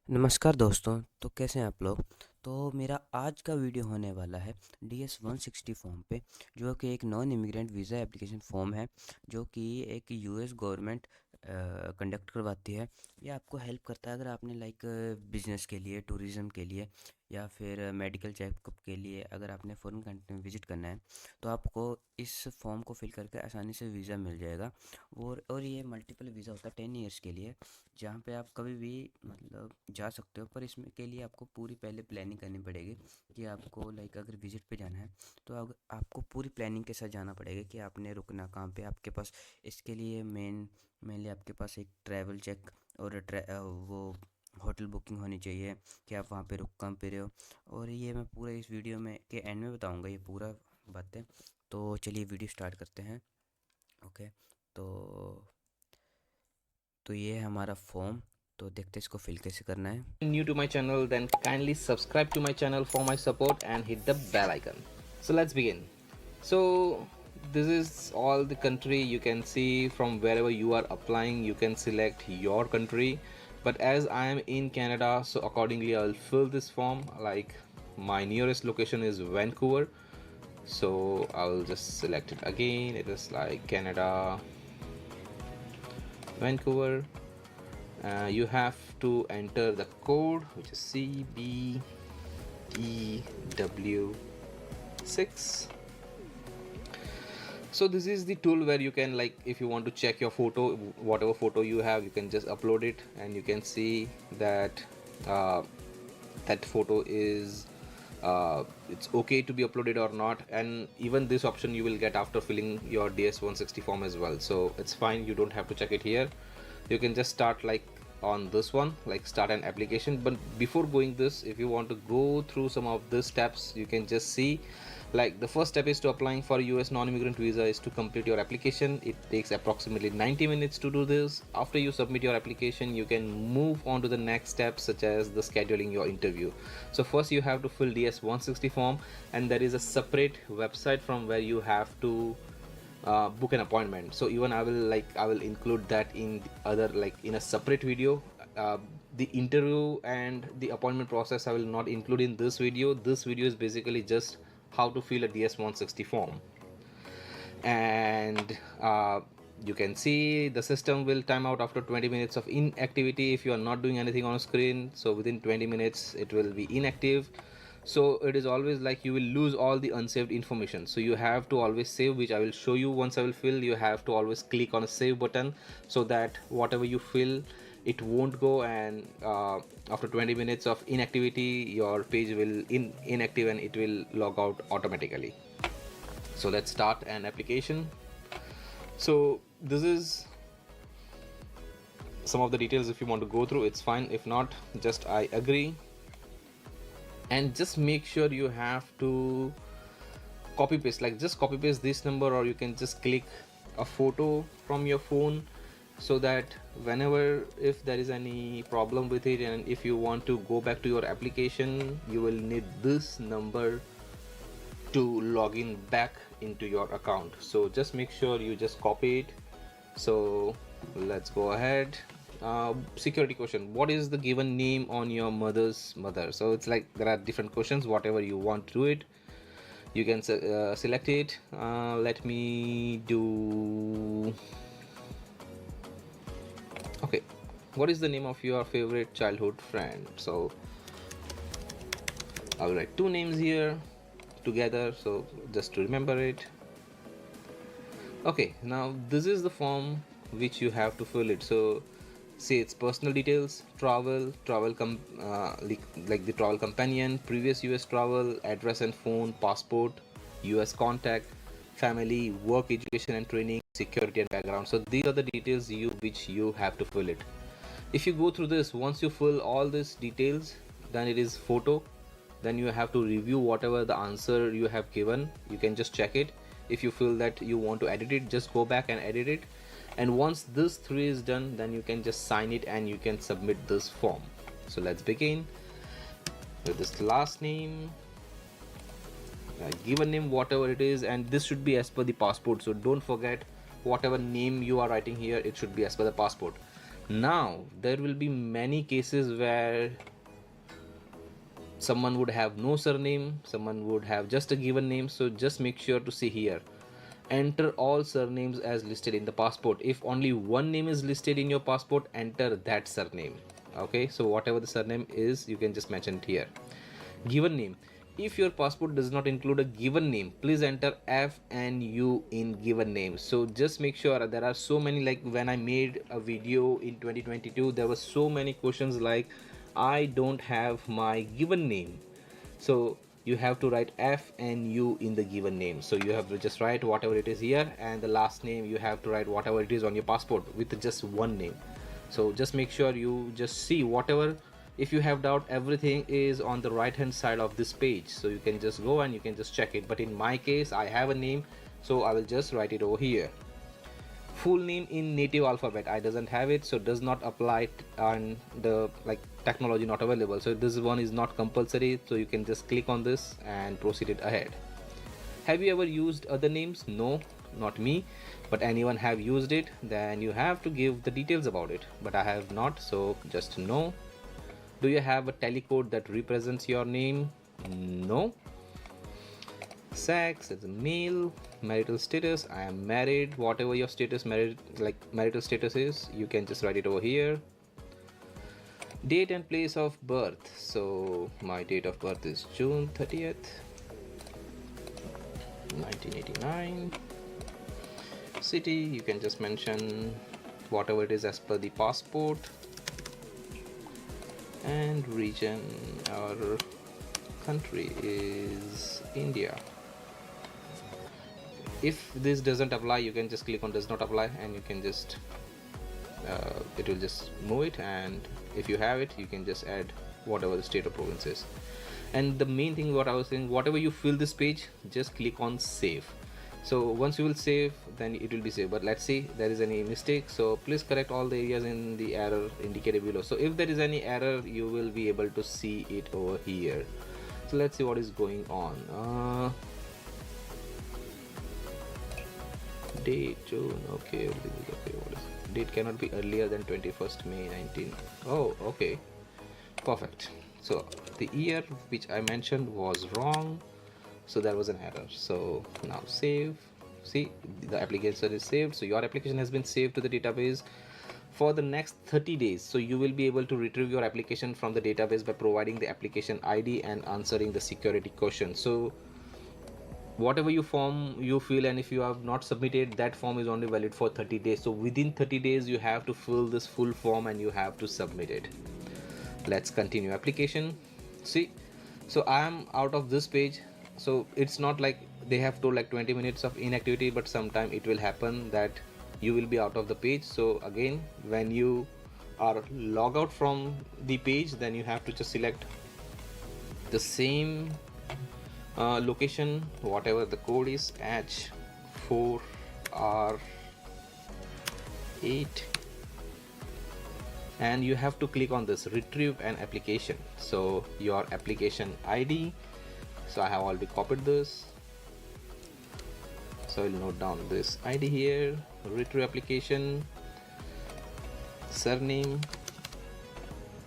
नमस्कार दोस्तों। तो कैसे हैं आप लोग। तो मेरा आज का वीडियो होने वाला है DS-160 फॉर्म पे, जो कि एक non immigrant visa application form है, जो कि एक यूएस गवर्नमेंट कंडक्ट करवाती है। ये आपको हेल्प करता है अगर आपने लाइक बिजनेस के लिए, टूरिज़्म के लिए या फिर मेडिकल चेकअप के लिए अगर आपने फॉरेन कंट्री में विज़िट करना है, तो आपको इस फॉर्म को फिल करके आसानी से वीज़ा मिल जाएगा। और ये मल्टीपल वीज़ा होता है 10 ईयर्स के लिए, जहाँ पे आप कभी भी मतलब जा सकते हो। पर इसमें के लिए आपको पूरी पहले प्लानिंग करनी पड़ेगी कि आपको लाइक अगर विज़िट पे जाना है, तो आपको पूरी प्लानिंग के साथ जाना पड़ेगा कि आपने रुकना कहाँ पे। आपके पास इसके लिए मेनली आपके पास एक ट्रैवल चेक और वो होटल बुकिंग होनी चाहिए कि आप वहाँ पे रुक कहाँ पे रहे हो। और ये मैं पूरा इस वीडियो में के एंड में बताऊँगा ये पूरा बातें। तो चलिए वीडियो स्टार्ट करते हैं। ओके। तो ये है हमारा फॉर्म। तो देखते हैं इसको फिल कैसे करना है। New to my channel, then kindly subscribe to my channel for my support and hit the bell icon. So let's begin. So this is all the country. You can see from wherever you are applying, you can select your country. But as I am in Canada, so accordingly I'll fill this form. Like my nearest location is Vancouver, so I'll just select it again. It is like Canada, Vancouver. You have to enter the code, which is CBEW6. So this is the tool where you can, like, if you want to check your photo, whatever photo you have, you can just upload it and you can see that that photo is it's okay to be uploaded or not. And even this option you will get after filling your DS-160 form as well, so it's fine, you don't have to check it here. You can just start like on this one, like start an application. But before going this, if you want to go through some of the steps, you can just see, like, the first step is to applying for US non-immigrant visa is to complete your application. It takes approximately 90 minutes to do this. After you submit your application, you can move on to the next steps, such as the scheduling your interview. So first you have to fill DS-160 form, and there is a separate website from where you have to book an appointment. So even I will include that in the other, like, in a separate video. uh, the interview and the appointment process I will not include in this video. This video is basically just how to fill a DS-160 form. And you can see the system will time out after 20 minutes of inactivity if you are not doing anything on screen. So within 20 minutes it will be inactive. So it is always like you will lose all the unsaved information, so you have to always save, which I will show you once I will fill. You have to always click on a save button so that whatever you fill, it won't go, and after 20 minutes of inactivity your page will inactive and it will log out automatically. So let's start an application. So this is some of the details. If you want to go through, it's fine. If not, just I agree. And just make sure you have to copy paste, like just copy paste this number, or you can just click a photo from your phone, so that whenever if there is any problem with it and if you want to go back to your application, you will need this number to log in back into your account. So just make sure you just copy it. So let's go ahead. Security question: what is the given name on your mother's mother? So it's like there are different questions, whatever you want to do it, you can select it. Let me do, okay, what is the name of your favorite childhood friend? So I'll write two names here together, so just to remember it. Okay, now this is the form which you have to fill it. So see, it's personal details, like the travel companion, previous US travel, address and phone, passport, US contact, family, work, education and training, security and background. So these are the details which you have to fill it. If you go through this, once you fill all these details, then it is photo. Then you have to review whatever the answer you have given. You can just check it. If you feel that you want to edit it, just go back and edit it. And once this three is done, then you can just sign it and you can submit this form. So let's begin with this last name, given name, whatever it is, and this should be as per the passport. So don't forget, whatever name you are writing here, it should be as per the passport. Now there will be many cases where someone would have no surname, someone would have just a given name. So just make sure to see here, enter all surnames as listed in the passport. If only one name is listed in your passport, enter that surname. Okay, so whatever the surname is, you can just mention it here. Given name, if your passport does not include a given name, please enter F and U in given name. So just make sure, there are so many, like when I made a video in 2022, there were so many questions like I don't have my given name. So you have to write F and U in the given name. So you have to just write whatever it is here, and the last name you have to write whatever it is on your passport with just one name. So just make sure you just see whatever. If you have doubt, everything is on the right hand side of this page, so you can just go and you can just check it. But in my case, I have a name, so I will just write it over here. Full name in native alphabet, I doesn't have it, so does not apply on the like technology not available. So this one is not compulsory, so you can just click on this and proceed it ahead. Have you ever used other names? No, not me, but anyone have used it, then you have to give the details about it. But I have not, so just no. Do you have a telecode that represents your name? No. Sex as a male. Marital status, I am married. Whatever your status, married, like marital status is, you can just write it over here. Date and place of birth, so my date of birth is June 30th 1989. City, you can just mention whatever it is as per the passport. And region or country is India. If this doesn't apply, you can just click on does not apply, and you can just it will just move it. And if you have it, you can just add whatever the state or province is. And the main thing what I was saying, whatever you fill this page, just click on save. So once you will save, then it will be saved. But let's see there is any mistake, so please correct all the areas in the error indicated below. So if there is any error, you will be able to see it over here. So let's see what is going on. Date June, okay, okay. What is date cannot be earlier than 21st May 19. Oh, okay, perfect. So the year which I mentioned was wrong, so there was an error. So now save. See, the application is saved. So your application has been saved to the database for the next 30 days. So you will be able to retrieve your application from the database by providing the application ID and answering the security question. So whatever you form you fill, and if you have not submitted, that form is only valid for 30 days. So within 30 days you have to fill this full form and you have to submit it. Let's continue application. See, so I am out of this page. So it's not like they have told like 20 minutes of inactivity, but sometime it will happen that you will be out of the page. So again, when you are log out from the page, then you have to just select the same location, whatever the code is, H4R8, and you have to click on this retrieve an application. So your application ID, so I have already copied this, so I'll note down this ID here. Retrieve application, surname,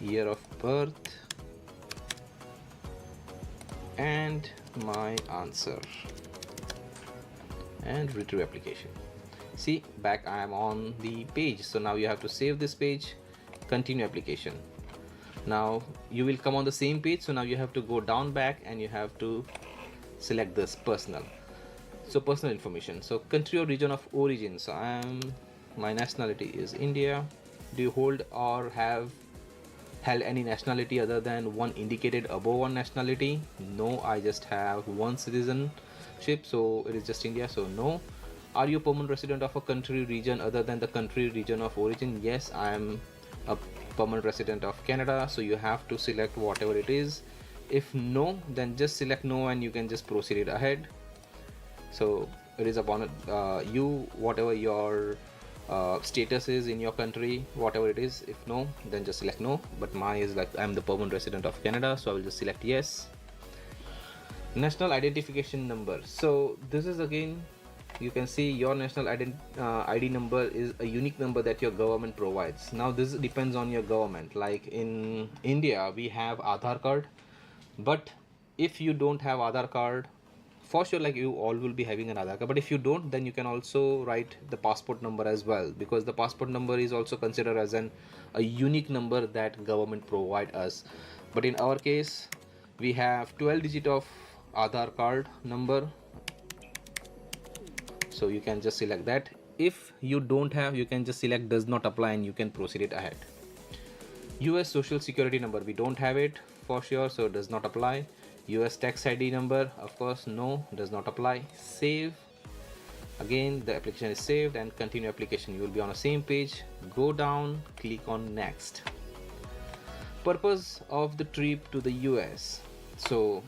year of birth, and my answer, and retrieve application. See, back I am on the page. So now you have to save this page, continue application. Now you will come on the same page. So now you have to go down back and you have to select this personal. So personal information, so country or region of origin. So my nationality is India. Do you hold or have held any nationality other than one indicated above one nationality? No, I just have one citizenship, so it is just India, so no. Are you a permanent resident of a country region other than the country region of origin? Yes, I am a permanent resident of Canada, so you have to select whatever it is. If no, then just select no and you can just proceed it ahead. So it is upon you, whatever your status is in your country, whatever it is. If no, then just select no. But mine is like I'm the permanent resident of Canada, so I will just select yes. National identification number, so this is again you can see your national ID number is a unique number that your government provides. Now this depends on your government. Like in India we have Aadhaar card, but if you don't have Aadhaar card, for sure like you all will be having an Aadhaar card, but if you don't, then you can also write the passport number as well, because the passport number is also considered as a unique number that government provide us. But in our case we have 12 digit of Aadhaar card number, so you can just select that. If you don't have, you can just select does not apply and you can proceed it ahead. US social security number, we don't have it for sure, so it does not apply. US tax ID number, of course no, does not apply. Save, again the application is saved, and continue application. You will be on the same page. Go down, click on next. Purpose of the trip to the US, so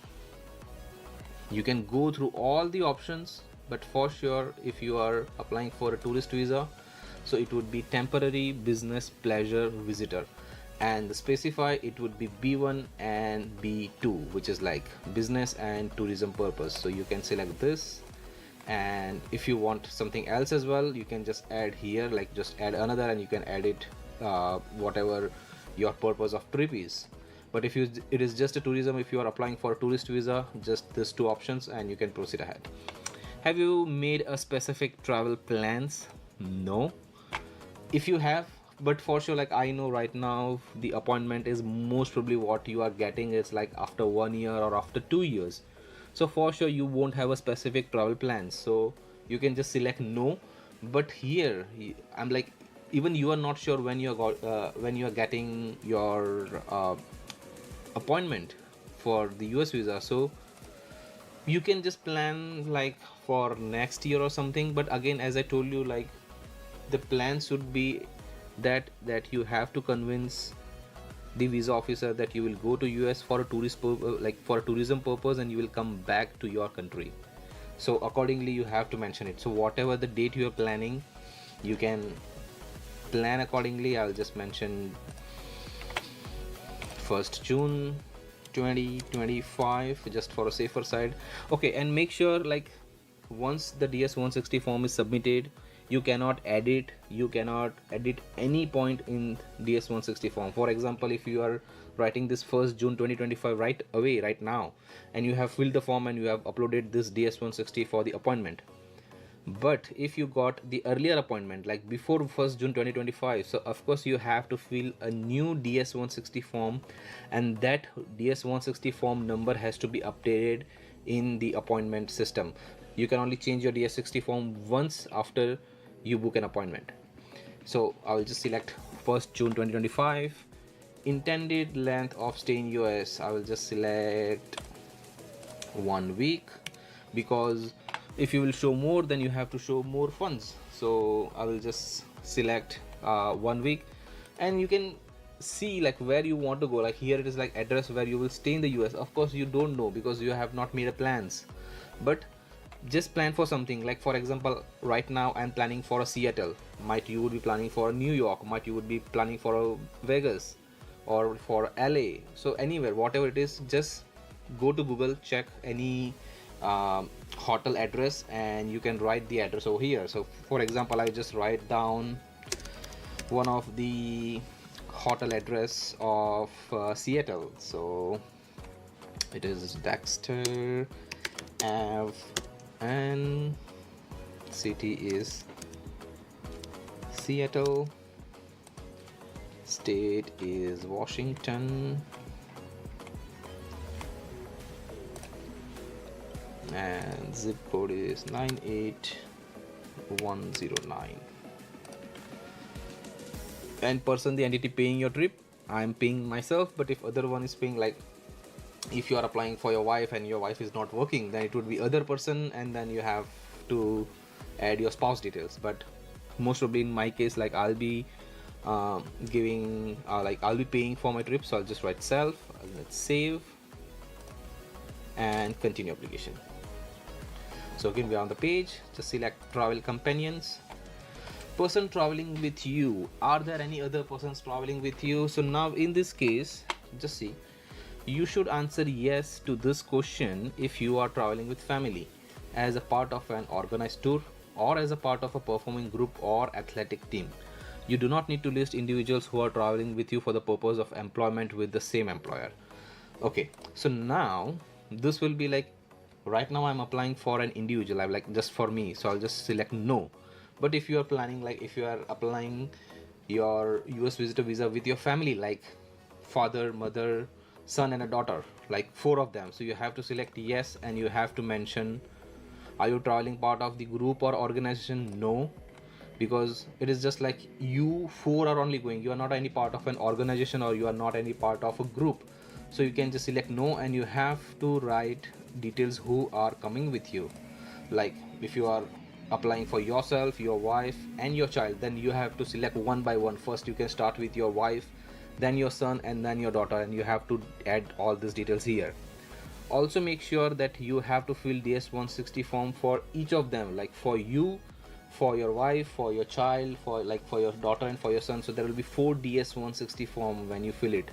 you can go through all the options, but for sure if you are applying for a tourist visa, so it would be temporary business pleasure visitor, and specify it would be B1 and B2, which is like business and tourism purpose. So you can select this, and if you want something else as well, you can just add here, like just add another, and you can add it whatever your purpose of trip is. But if it is just a tourism, if you are applying for a tourist visa, just these two options and you can proceed ahead. Have you made a specific travel plans? No. If you have, but for sure like I know right now the appointment is most probably what you are getting is like after 1 year or after 2 years, so for sure you won't have a specific travel plans, so you can just select no. But here I'm like, even you are not sure when you are getting your appointment for the US visa, so you can just plan like for next year or something. But again, as I told you, like the plan should be that you have to convince the visa officer that you will go to US for a like for a tourism purpose, and you will come back to your country. So accordingly you have to mention it. So whatever the date you are planning, you can plan accordingly. I'll just mention 1st June 2025 just for a safer side. Okay, and make sure like once the DS-160 form is submitted, you cannot edit any point in DS-160 form. For example, if you are writing this 1st June 2025 right away right now, and you have filled the form and you have uploaded this DS-160 for the appointment, but if you got the earlier appointment like before 1st June 2025, so of course you have to fill a new DS-160 form, and that DS-160 form number has to be updated in the appointment system. You can only change your DS-60 form once after you book an appointment. So I will just select 1st June 2025. Intended length of stay in US, I will just select 1 week, because if you will show more, then you have to show more funds. So I will just select 1 week, and you can see like where you want to go. Like here it is like address where you will stay in the US. Of course you don't know because you have not made a plans, but just plan for something. Like for example, right now I'm planning for a Seattle, might you would be planning for a New York, might you would be planning for a Vegas or for LA. So anywhere, whatever it is, just go to Google, check any hotel address, and you can write the address over here. So for example, I just write down one of the hotel address of Seattle. So it is Dexter Ave, and city is Seattle, state is Washington, and zip code is 98109. And person, the entity paying your trip, I'm paying myself. But if other one is paying, like if you are applying for your wife and your wife is not working, then it would be other person, and then you have to add your spouse details. But most probably in my case, like I'll be I'll be paying for my trip, so I'll just write self, let's save and continue application. So again, we are on the page. Just select travel companions, person traveling with you. Are there any other persons traveling with you? So now in this case, just see, you should answer yes to this question if you are traveling with family as a part of an organized tour, or as a part of a performing group or athletic team. You do not need to list individuals who are traveling with you for the purpose of employment with the same employer. Okay, so now this will be like, right now I'm applying for an individual, I'm like just for me, so I'll just select no. But if you are planning, like if you are applying your US visitor visa with your family, like father, mother, son and a daughter, like four of them, so you have to select yes, and you have to mention, are you traveling part of the group or organization? No, because it is just like you four are only going, you are not any part of an organization or you are not any part of a group. So you can just select no, and you have to write details who are coming with you. Like if you are applying for yourself, your wife and your child, then you have to select one by one. First you can start with your wife, then your son, and then your daughter, and you have to add all these details here. Also make sure that you have to fill DS-160 form for each of them, like for you, for your wife, for your child, for like for your daughter and for your son. So there will be 4 DS-160 form when you fill it.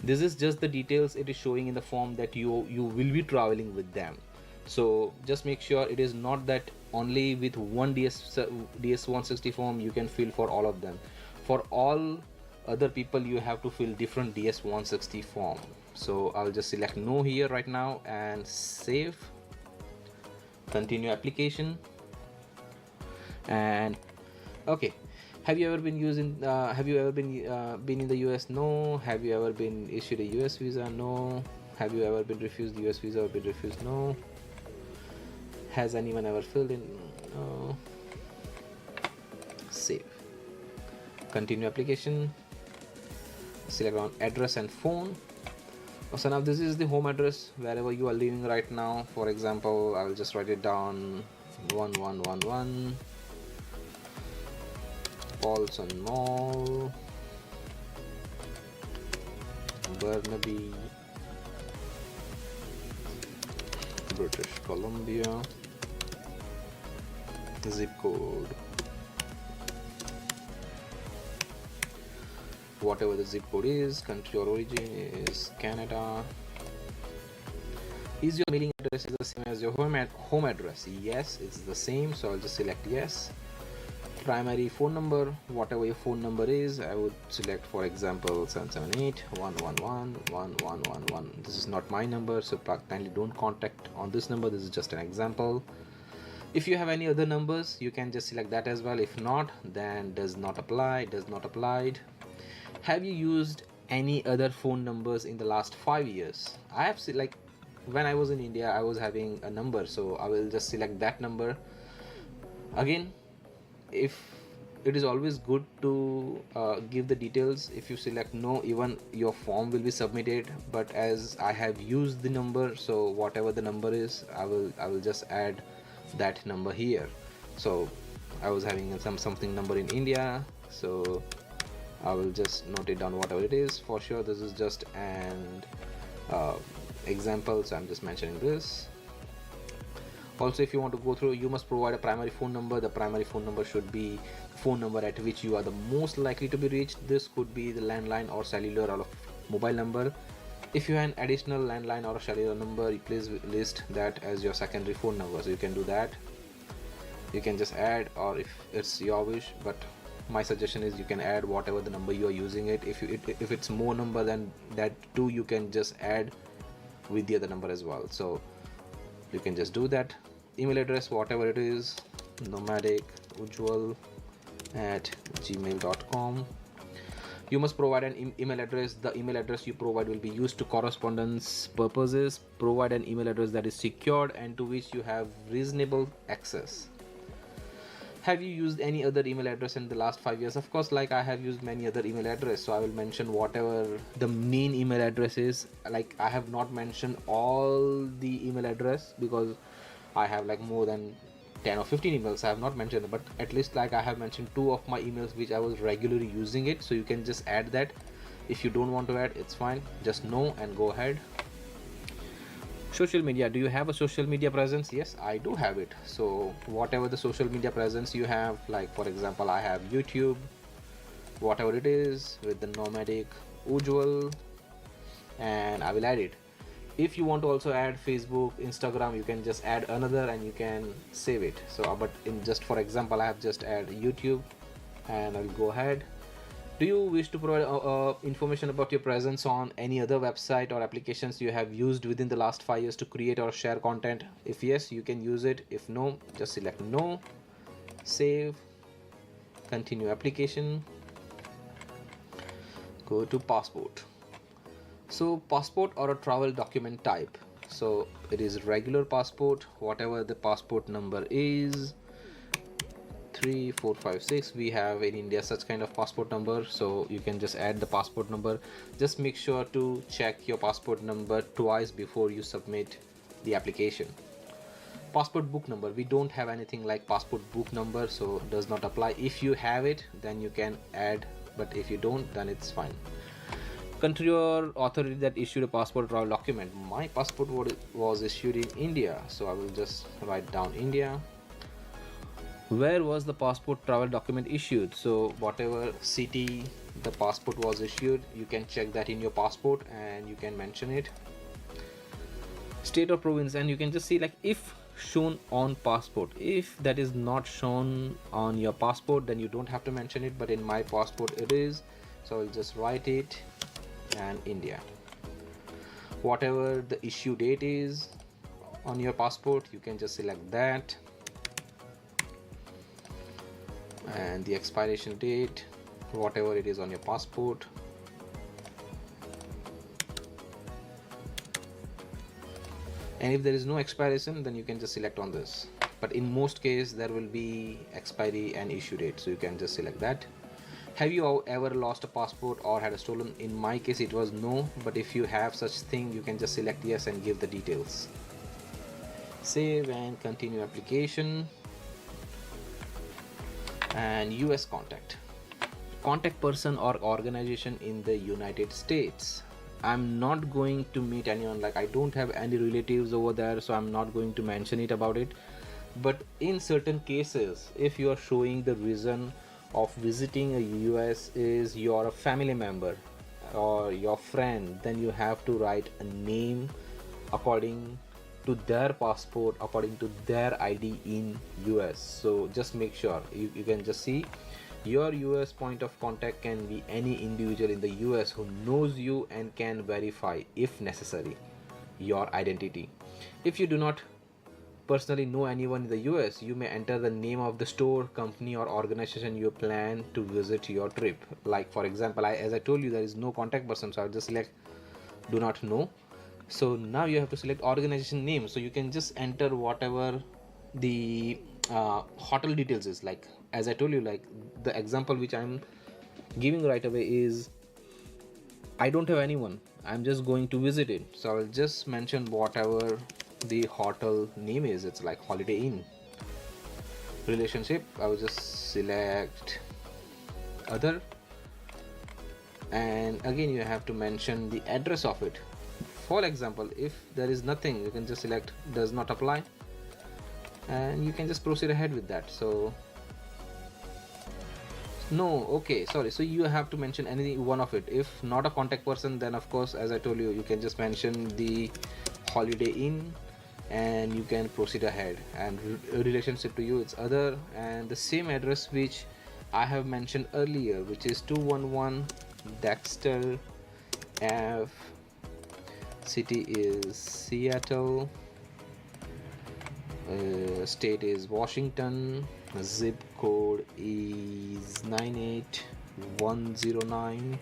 This is just the details it is showing in the form that you will be traveling with them. So just make sure it is not that only with one DS-160 form you can fill for all of them. For all other people you have to fill different DS-160 form. So I'll just select no here right now and save, continue application. And okay, have you ever been been in the US? No. Have you ever been issued a US visa? No. Have you ever been refused the US visa or been refused? No. Has anyone ever filled in? No. Save, continue application, select on address and phone. So now this is the home address wherever you are living right now. For example, I'll just write it down, 1111 Paulson Mall, Burnaby, British Columbia. Zip code, whatever the zip code is. Country or origin is Canada. Is your mailing address the same as your home address? Yes, it's the same, so I'll just select yes. Primary phone number, whatever your phone number is, I would select, for example, 778-111-1111. This is not my number, so kindly don't contact on this number. This is just an example. If you have any other numbers, you can just select that as well. If not, then does not apply, does not applied. Have you used any other phone numbers in the last 5 years? I have like when I was in India, I was having a number, so I will just select that number. Again, if it is always good to give the details. If you select no, even your form will be submitted, but as I have used the number, so whatever the number is, I will just add that number here. So I was having something number in India, so I will just note it down whatever it is. For sure this is just an example, so I'm just mentioning this. Also, if you want to go through, you must provide a primary phone number. The primary phone number should be phone number at which you are the most likely to be reached. This could be the landline or cellular or mobile number. If you have an additional landline or a cellular number, please list that as your secondary phone number. So you can do that. You can just add, or if it's your wish, but my suggestion is you can add whatever the number you are using it. If it's more number than that too, you can just add with the other number as well. So you can just do that. Email address, whatever it is, nomadicujwal@gmail.com. You must provide an email address. The email address you provide will be used to correspondence purposes. Provide an email address that is secured and to which you have reasonable access. Have you used any other email address in the last 5 years? Of course, like I have used many other email address, so I will mention whatever the main email address is. Like I have not mentioned all the email address because I have like more than 10 or 15 emails. I have not mentioned it, but at least like I have mentioned 2 of my emails which I was regularly using it, so you can just add that. If you don't want to add, it's fine, just no and go ahead. Social media, do you have a social media presence? Yes, I do have it. So whatever the social media presence you have, like for example I have YouTube, whatever it is, with the nomadic ujwal, and I will add it. If you want to also add Facebook, Instagram, you can just add another and you can save it. So but in just for example, I have just add YouTube, and I'll go ahead. Do you wish to provide information about your presence on any other website or applications you have used within the last 5 years to create or share content? If yes, you can use it. If no, just select no, save, continue application, go to passport. So passport or a travel document type. So it is regular passport, whatever the passport number is, 3456. We have in India such kind of passport number, so you can just add the passport number. Just make sure to check your passport number twice before you submit the application. Passport book number, we don't have anything like passport book number, so does not apply. If you have it, then you can add, but if you don't, then it's fine. Country or authority that issued a passport travel document. My passport was issued in India, so I will just write down India. Where was the passport travel document issued? So whatever city the passport was issued, you can check that in your passport and you can mention it. State or province, and you can just see like if shown on passport. If that is not shown on your passport, then you don't have to mention it, but in my passport it is, so I'll just write it, and India. Whatever the issue date is on your passport, you can just select that, and the expiration date, whatever it is on your passport. And if there is no expiration, then you can just select on this, but in most cases there will be expiry and issue date, so you can just select that. Have you ever lost a passport or had a stolen? In my case it was no, but if you have such thing, you can just select yes and give the details. Save and continue application. And US contact person or organization in the United States. I'm not going to meet anyone, like I don't have any relatives over there, so I'm not going to mention it about it. But in certain cases, if you are showing the reason of visiting a US is you're a family member or your friend, then you have to write a name according to their passport, according to their ID in US. So just make sure you can just see your US point of contact can be any individual in the US who knows you and can verify, if necessary, your identity. If you do not personally know anyone in the US, you may enter the name of the store, company, or organization you plan to visit your trip. Like for example, as I told you, there is no contact person, so I'll just select do not know. So now you have to select organization name, so you can just enter whatever the hotel details is. Like as I told you, like the example which I'm giving right away is I don't have anyone, I'm just going to visit it, so I'll just mention whatever the hotel name is. It's like Holiday Inn. Relationship, I will just select other, and again you have to mention the address of it. For example, if there is nothing, you can just select does not apply, and you can just proceed ahead with that. So no, okay, sorry, so you have to mention any one of it. If not a contact person, then of course, as I told you, you can just mention the Holiday Inn and you can proceed ahead. And relationship to you, it's other, and the same address which I have mentioned earlier, which is 211 Dexter Ave, city is Seattle, state is Washington, zip code is 98109,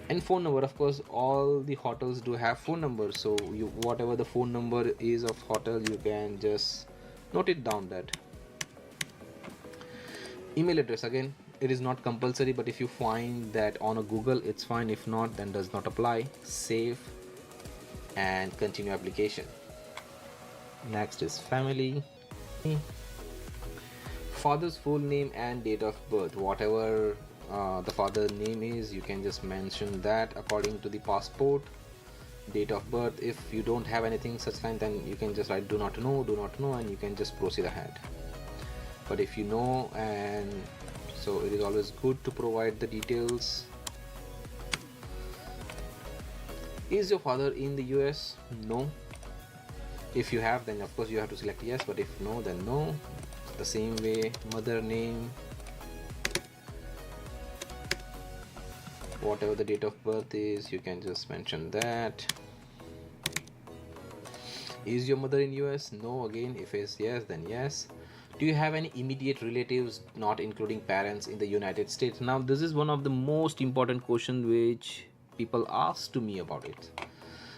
and phone number, of course all the hotels do have phone numbers, so you whatever the phone number is of hotel, you can just note it down. That email address, again it is not compulsory, but if you find that on a Google, it's fine. If not, then does not apply. Save and continue application. Next is family. Father's full name and date of birth, whatever the father name is, you can just mention that according to the passport. Date of birth, if you don't have anything such kind, then you can just write do not know, and you can just proceed ahead. But if you know, and so it is always good to provide the details. Is your father in the US? No. If you have, then of course you have to select yes, but if no, then no. The same way, mother name, whatever the date of birth is, you can just mention that. Is your mother in US? No. Again, if it's yes, then yes. Do you have any immediate relatives, not including parents, in the United States? Now this is one of the most important question which people ask to me about it.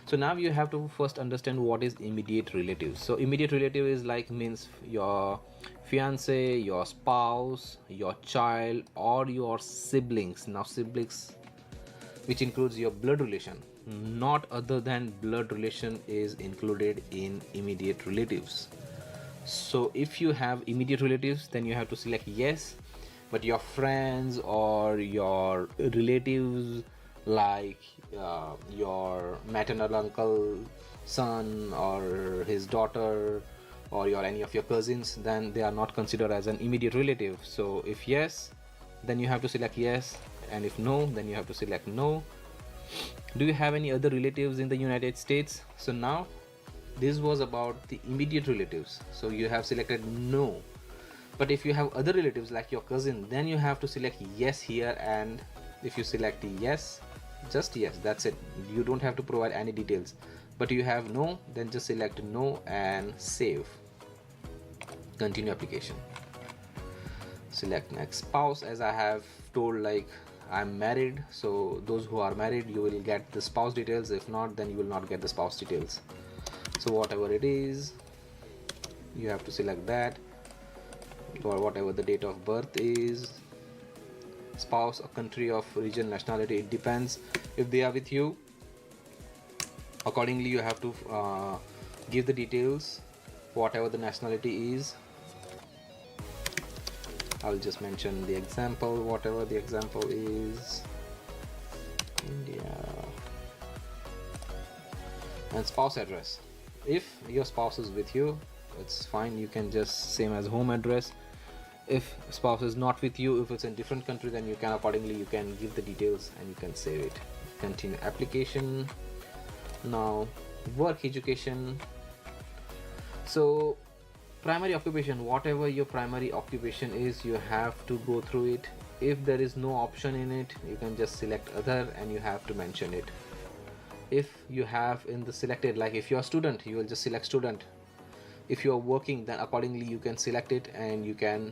So now you have to first understand what is immediate relatives. So immediate relative is like means your fiance, your spouse, your child, or your siblings. Now siblings, which includes your blood relation, not other than blood relation, is included in immediate relatives. So if you have immediate relatives, then you have to select yes, but your friends or your relatives, like your maternal uncle son or his daughter, or your any of your cousins, then they are not considered as an immediate relative. So if yes, then you have to select yes, and if no, then you have to select no. Do you have any other relatives in the United States? So now this was about the immediate relatives, so you have selected no. But if you have other relatives like your cousin, then you have to select yes here, and if you select yes, just yes, that's it. You don't have to provide any details. But you have no, then just select no and save. Continue application. Select next. Spouse, as I have told, like I'm married, so those who are married, you will get the spouse details. If not, then you will not get the spouse details. So whatever it is, you have to select that, or whatever the date of birth is. Spouse, a country of region, nationality, it depends. If they are with you, accordingly you have to give the details, whatever the nationality is. I'll just mention the example, whatever the example is, India. And spouse address, if your spouse is with you, it's fine, you can just same as home address. If spouse is not with you, if it's in different country, then you can accordingly you can give the details and you can save it. Continue application. Now work, education. So primary occupation, whatever your primary occupation is, you have to go through it. If there is no option in it, you can just select other and you have to mention it. If you have in the selected, like if you're a student, you will just select student. If you're working, then accordingly you can select it and you can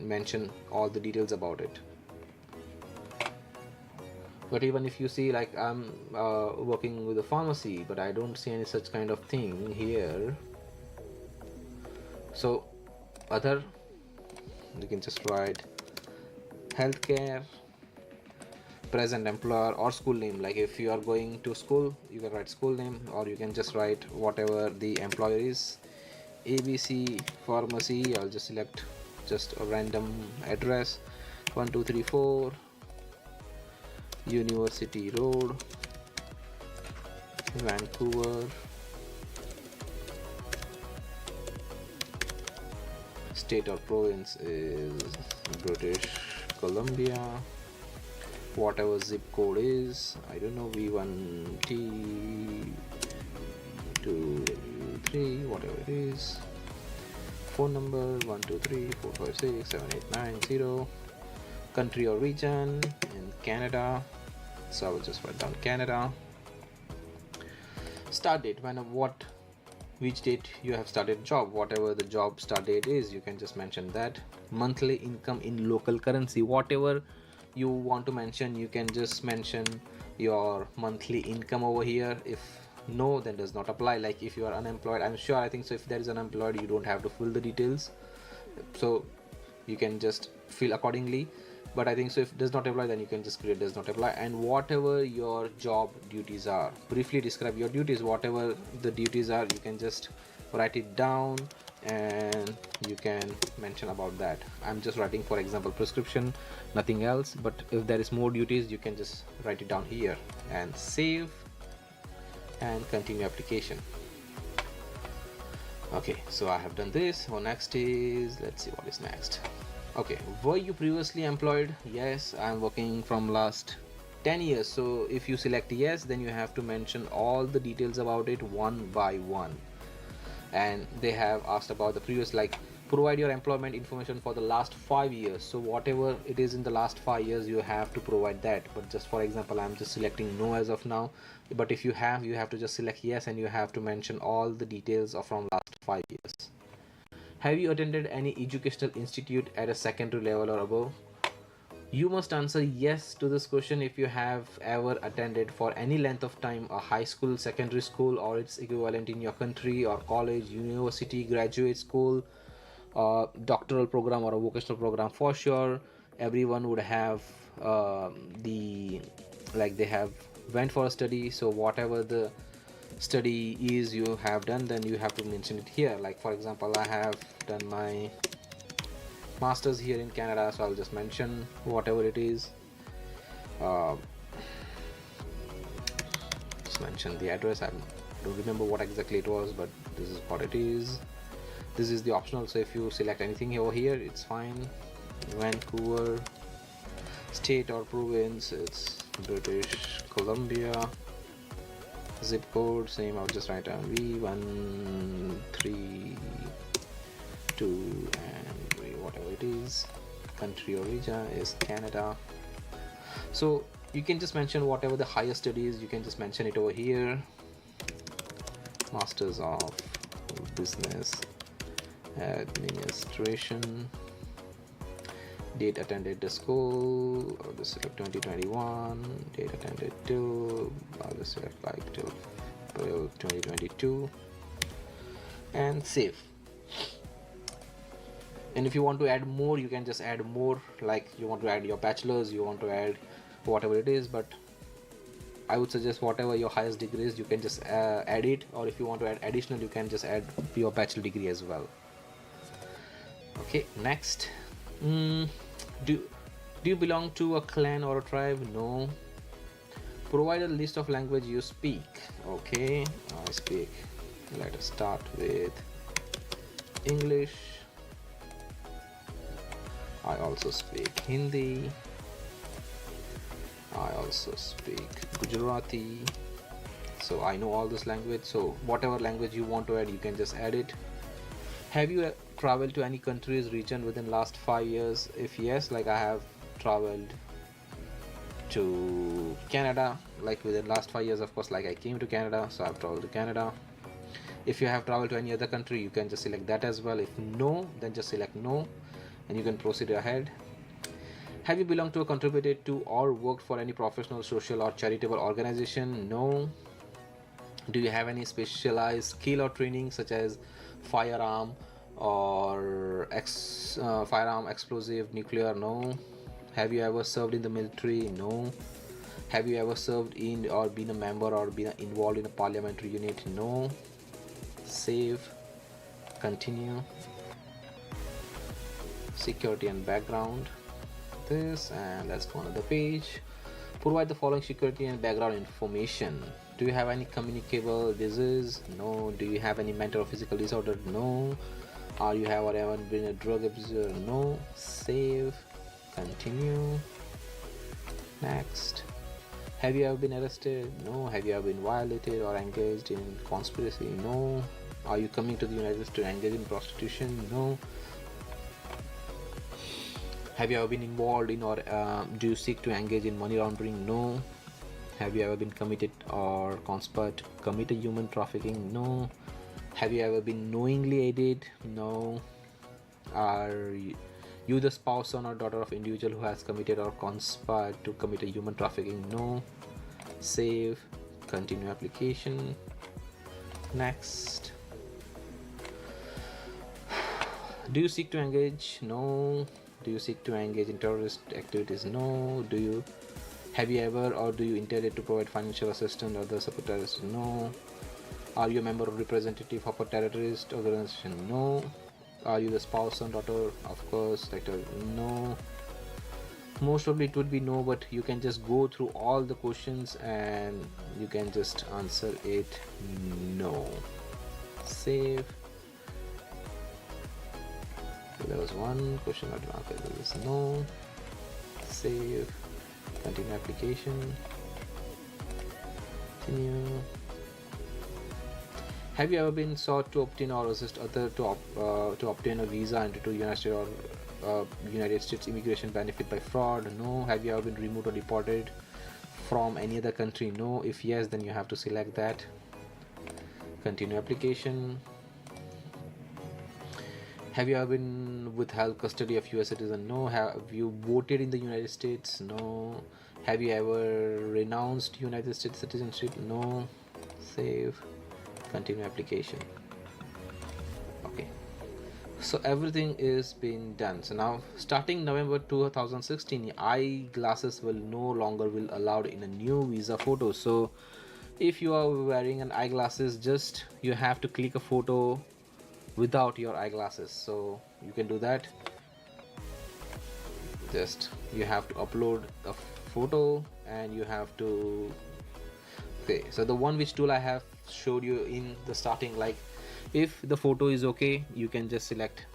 mention all the details about it. But even if you see, like I'm working with a pharmacy, but I don't see any such kind of thing here. So other, you can just write healthcare, present employer, or school name. Like if you are going to school, you can write school name, or you can just write whatever the employer is. ABC pharmacy, I'll just select just a random address, 1234 University Road, Vancouver. State or province is British Columbia. Whatever zip code is, I don't know, V1T23, whatever it is. Phone number 123-456-7890. Country or region in Canada, so I will just write down Canada. Start date, which date you have started job, whatever the job start date is, you can just mention that. Monthly income in local currency, whatever you want to mention, you can just mention your monthly income over here. If no, then does not apply. Like if you are unemployed, I'm sure, I think so, if there is unemployed, you don't have to fill the details, so you can just fill accordingly. But I think so if does not apply, then you can just create does not apply. And whatever your job duties are, briefly describe your duties, whatever the duties are, you can just write it down and you can mention about that. I'm just writing, for example, prescription, nothing else. But if there is more duties, you can just write it down here and save and continue application. Okay, so I have done this. So next is, let's see what is next. Okay, were you previously employed? Yes, I'm working from last 10 years. So if you select yes, then you have to mention all the details about it one by one. And they have asked about the previous, like provide your employment information for the last 5 years. So whatever it is in the last 5 years, you have to provide that. But just for example, I'm just selecting no as of now. But if you have to just select yes, and you have to mention all the details of from last 5 years. Have you attended any educational institute at a secondary level or above? You must answer yes to this question if you have ever attended for any length of time a high school, secondary school, or its equivalent in your country, or college, university, graduate school, doctoral program, or a vocational program. For sure, everyone would have the like they have went for a study. So whatever the study is you have done, then you have to mention it here. Like for example, I have done my masters here in Canada, so I'll just mention whatever it is. Just mention the address. I don't remember what exactly it was, but this is what it is. This is the optional, so if you select anything over here, it's fine. Vancouver, state or province, it's British Columbia. Zip code, same, I'll just write down V132 and whatever it is. Country origin is Canada. So you can just mention whatever the higher studies, you can just mention it over here. Masters of Business Administration. Date attended the school, I'll just select 2021. Date attended till, I'll just select like till 2022 and save. And if you want to add more, you can just add more, like you want to add your bachelor's, you want to add whatever it is, but I would suggest whatever your highest degree is, you can just add it, or if you want to add additional, you can just add your bachelor degree as well. Okay, next. Do you belong to a clan or a tribe? No. Provide a list of language you speak. Okay, I speak. Let us start with English. I also speak Hindi. I also speak Gujarati. So I know all this language. So whatever language you want to add, you can just add it. Have you traveled to any countries, region within last 5 years? If yes, like I have traveled to Canada, like within last 5 years, of course, like I came to Canada, so I've traveled to Canada. If you have traveled to any other country, you can just select that as well. If no, then just select no, and you can proceed ahead. Have you belonged to or contributed to or worked for any professional, social, or charitable organization? No. Do you have any specialized skill or training such as firearm or firearm, explosive, nuclear? No. Have you ever served in the military? No. Have you ever served in or been a member or been involved in a parliamentary unit? No. Save. Continue. Security and background. This, and let's go on another page. Provide the following security and background information. Do you have any communicable disease? No. Do you have any mental or physical disorder? No. Are you have or haven't been a drug abuser? No. Save. Continue. Next. Have you ever been arrested? No. Have you ever been violated or engaged in conspiracy? No. Are you coming to the United States to engage in prostitution? No. Have you ever been involved in or do you seek to engage in money laundering? No. Have you ever been committed or conspired to commit a human trafficking? No. Have you ever been knowingly aided? No. Are you the spouse, son, or daughter of individual who has committed or conspired to commit a human trafficking? No. Save. Continue application. Next. Do you seek to engage? No. Do you seek to engage in terrorist activities? No. Have you ever or do you intended to provide financial assistance or the support terrorists? No. Are you a member or representative of a terrorist organization? No. Are you the spouse and daughter? Of course. No. Most probably it would be no, but you can just go through all the questions and you can just answer it no. Save. There was one question not marked. There is no. Save. Continue application. Continue. Have you ever been sought to obtain or assist other to obtain a visa into United States or United States immigration benefit by fraud? No. Have you ever been removed or deported from any other country? No. If yes, then you have to select that. Continue application. Have you ever been withheld custody of US citizen? No. Have you voted in the United States? No. Have you ever renounced United States citizenship? No. Save. Continue application. Okay, so everything is being done. So now starting November 2016, eyeglasses will no longer will allowed in a new visa photo. So if you are wearing an eyeglasses, just you have to click a photo without your eyeglasses. So you can do that. Just you have to upload a photo and you have to. Okay, so the one which tool I have showed you in the starting, like if the photo is okay, you can just select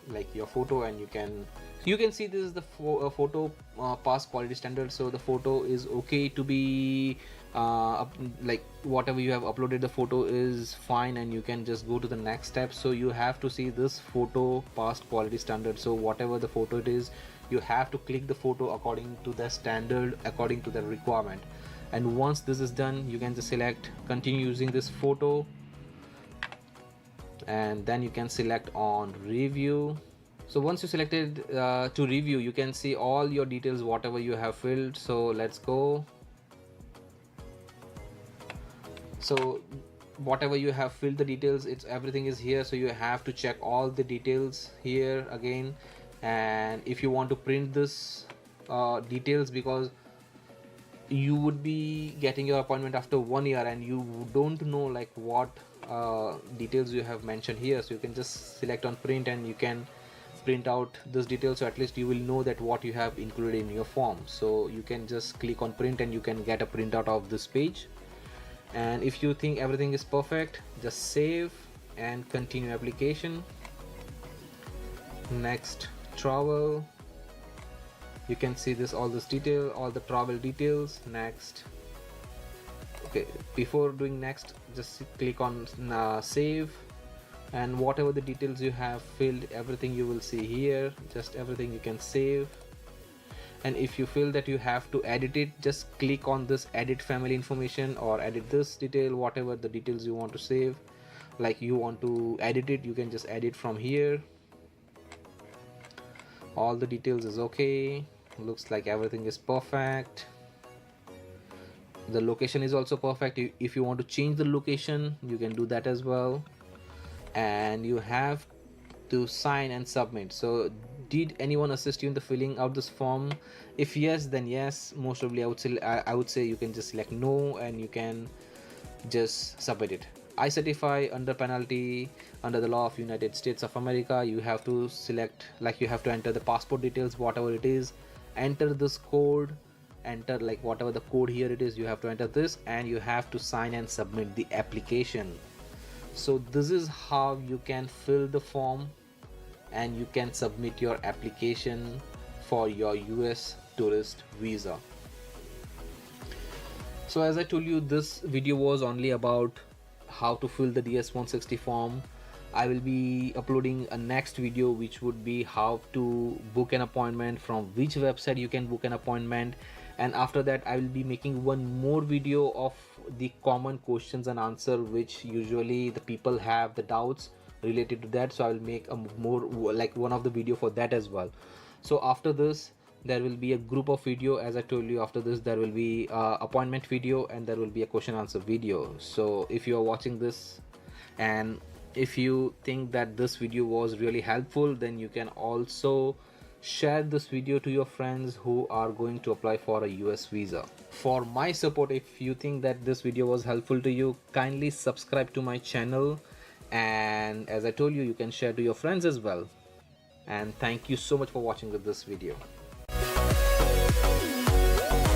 like your photo and you can see this is the photo pass quality standard. So the photo is okay to be like whatever you have uploaded, the photo is fine and you can just go to the next step. So you have to see this photo passed quality standard. So whatever the photo it is, you have to click the photo according to the standard, according to the requirement. And once this is done, you can just select continue using this photo and then you can select on review. So once you selected to review, you can see all your details whatever you have filled. So let's go. So whatever you have filled the details, it's everything is here. So you have to check all the details here again. And if you want to print this details, because you would be getting your appointment after 1 year and you don't know like what details you have mentioned here, so you can just select on print and you can print out this detail. So at least you will know that what you have included in your form. So you can just click on print and you can get a printout of this page. And if you think everything is perfect, just save and continue application. Next, travel. You can see this all this detail, all the travel details. Next. Okay, before doing next, just click on save, and whatever the details you have filled, everything you will see here. Just everything you can save. And if you feel that you have to edit it, just click on this edit family information or edit this detail, whatever the details you want to save. Like you want to edit it, you can just edit from here. All the details is okay. Looks like everything is perfect. The location is also perfect. If you want to change the location, you can do that as well. And you have to sign and submit. So did anyone assist you in the filling out this form? If yes, then yes. Most probably I would say you can just select no and you can just submit it. I certify under penalty under the law of United States of America. You have to select, like you have to enter the passport details, whatever it is, enter this code, enter like whatever the code here it is, you have to enter this and you have to sign and submit the application. So this is how you can fill the form and you can submit your application for your US tourist visa. So as I told you, this video was only about how to fill the DS-160 form. I will be uploading a next video which would be how to book an appointment, from which website you can book an appointment, and after that I will be making one more video of the common questions and answer which usually the people have the doubts related to that. So I will make a more like one of the video for that as well. So after this there will be a group of video. As I told you, after this there will be appointment video and there will be a question answer video. So if you are watching this and if you think that this video was really helpful, then you can also share this video to your friends who are going to apply for a US visa. For my support, if you think that this video was helpful to you, kindly subscribe to my channel, and as I told you, you can share to your friends as well. And thank you so much for watching this video.